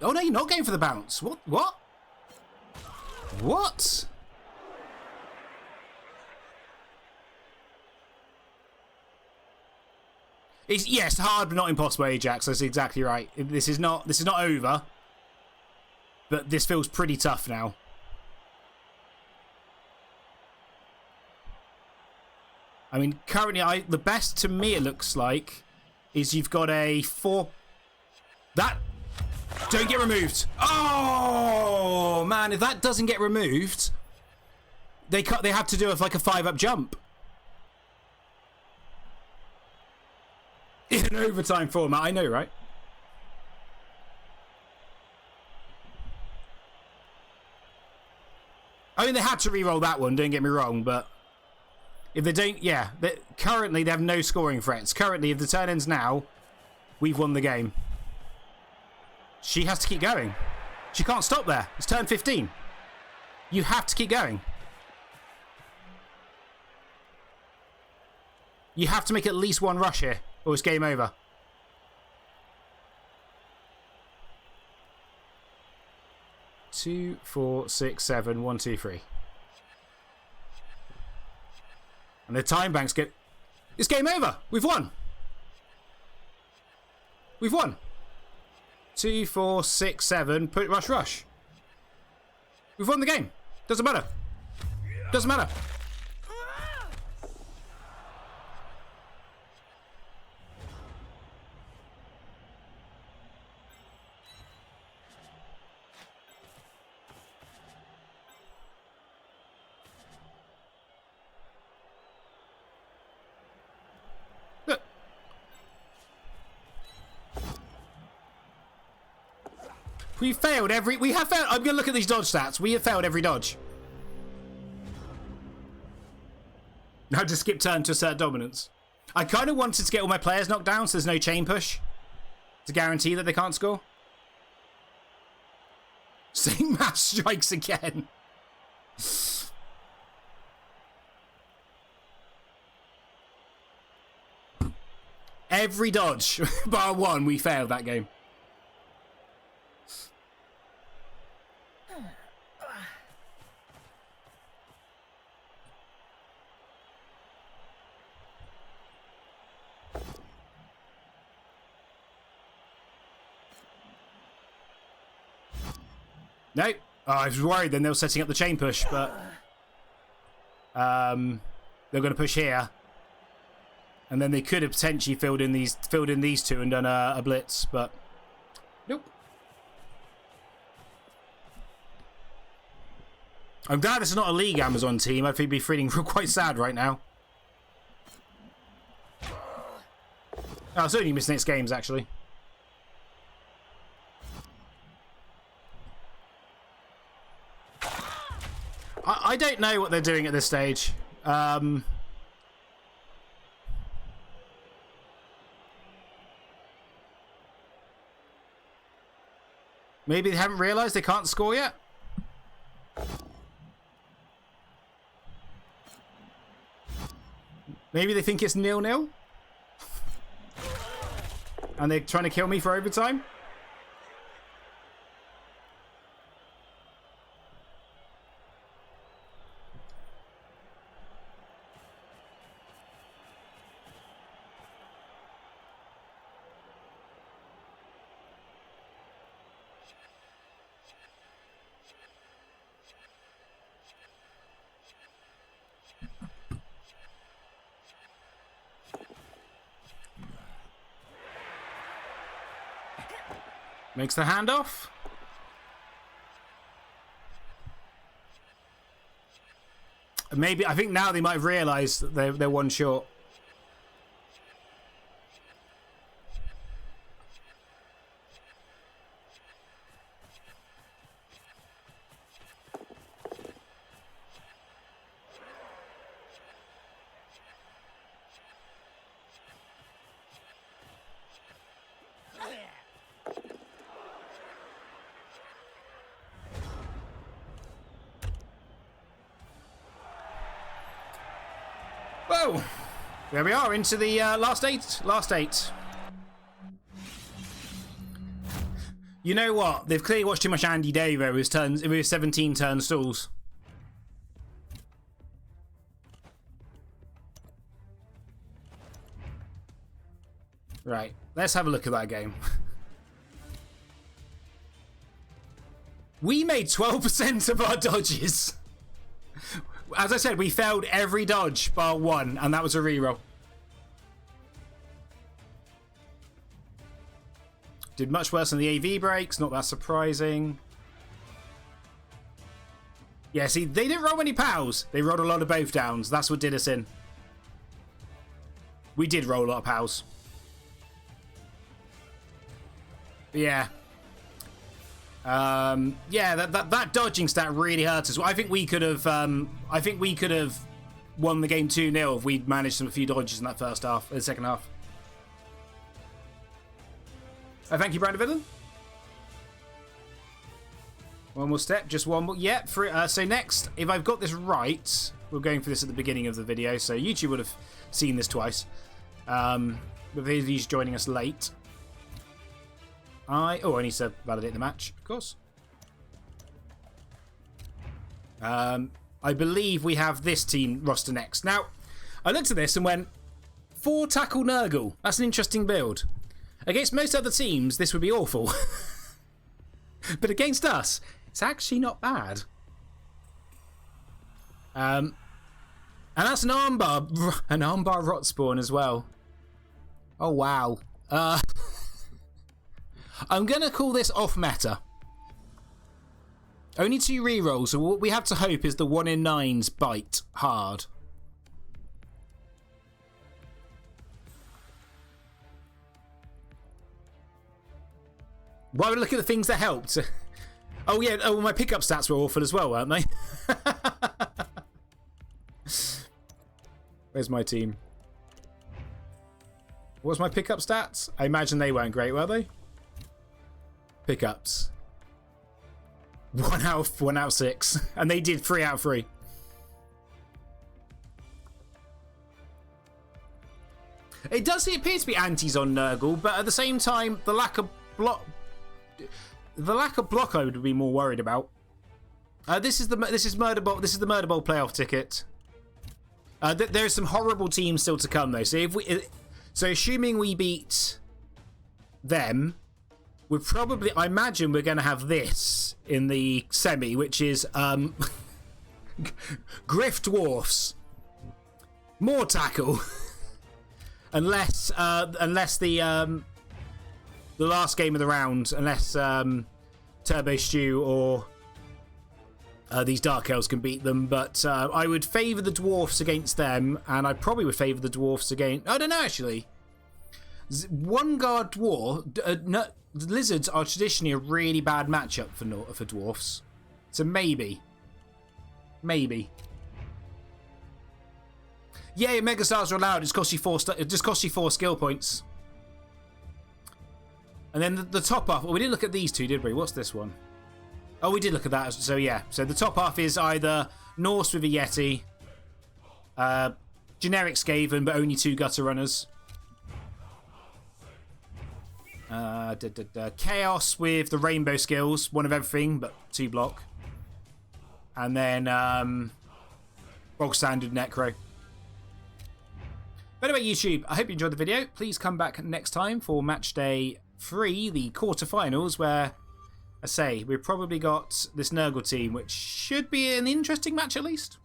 Oh, no, you're not going for the bounce. What? What? What? It's, yes, hard but not impossible, Ajax. That's exactly right. This is not over. But this feels pretty tough now. I mean, currently, the best to me it looks like is you've got a 4... That... Don't get removed. Oh, man, if that doesn't get removed, they have to do like a 5-up jump. In an overtime format, I know, right? I mean, they had to re-roll that one, don't get me wrong, but... If they don't, yeah. Currently, they have no scoring threats. Currently, if the turn ends now, we've won the game. She has to keep going. She can't stop there. It's turn 15. You have to keep going. You have to make at least one rush here, or it's game over. Two, 4, 6, 7, 1, 2, 3. And the time banks get... It's game over. We've won. We've won. 2, 4, 6, 7. Put rush, rush. We've won the game. Doesn't matter. Doesn't matter. We have failed. I'm going to look at these dodge stats. We have failed every dodge. Now just skip turn to assert dominance. I kind of wanted to get all my players knocked down so there's no chain push. To guarantee that they can't score. Same mass strikes again. Every dodge, bar one, we failed that game. No. Oh, I was worried then they were setting up the chain push, but they're going to push here, and then they could have potentially filled in these two and done a blitz, but nope. I'm glad it's not a League Amazon team. I'd be feeling quite sad right now. Oh, it's only missing 6 games actually. I don't know what they're doing at this stage. Maybe they haven't realised they can't score yet? Maybe they think it's 0-0? And they're trying to kill me for overtime? Makes the handoff. Maybe, I think now they might have realised that they're one short. go. There we are, into the last eight. Last eight. You know what? They've clearly watched too much Andy Davo with his 17 turn stalls. Right, let's have a look at that game. We made 12% of our dodges. As I said, we failed every dodge bar one, and that was a reroll. Did much worse than the AV breaks, not that surprising. Yeah, see, they didn't roll many POWs. They rolled a lot of both downs. That's what did us in. We did roll a lot of POWs. Yeah. Yeah, that dodging stat really hurt us. I think we could have won the game 2-0 if we'd managed a few dodges in that first half, the second half. Thank you, Brandon Villain. One more step, just one more. Yeah, so next, if I've got this right, we're going for this at the beginning of the video, so YouTube would have seen this twice. But those of you joining us late. I need to validate the match, of course. I believe we have this team roster next. Now, I looked at this and went, 4 tackle Nurgle. That's an interesting build. Against most other teams, this would be awful. But against us, it's actually not bad. And that's an armbar rot spawn as well. Oh, wow. I'm going to call this off meta. Only 2 rerolls, so what we have to hope is the 1 in 9s bite hard. Well, look at the things that helped. Oh, yeah. Oh, my pickup stats were awful as well, weren't they? Where's my team? What was my pickup stats? I imagine they weren't great, were they? Pickups. 1 out of 6. And they did 3 out of 3. It does appear to be antis on Nurgle, but at the same time, the lack of block I would be more worried about. This is the Murder Bowl playoff ticket. There's some horrible teams still to come though. So assuming we beat them, I imagine we're going to have this in the semi, which is Griff Dwarfs, more tackle, unless the last game of the round, unless Turbo Stew or these Dark Elves can beat them. But I would favour the Dwarfs against them, and I probably would favour the Dwarfs against... I don't know, actually. One guard Dwarf... Lizards are traditionally a really bad matchup for Dwarfs. So maybe. Maybe. Yeah, Megastars are allowed. It just costs you 4 skill points. And then the top half... Well, we didn't look at these two, did we? What's this one? Oh, we did look at that. So, yeah. So the top half is either Norse with a Yeti, generic Skaven, but only 2 gutter runners. Chaos with the rainbow skills, 1 of everything, but 2 block. And then bog standard Necro. But anyway, YouTube, I hope you enjoyed the video. Please come back next time for match day 3, the quarterfinals, where I say we've probably got this Nurgle team, which should be an interesting match at least.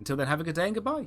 Until then, have a good day and goodbye.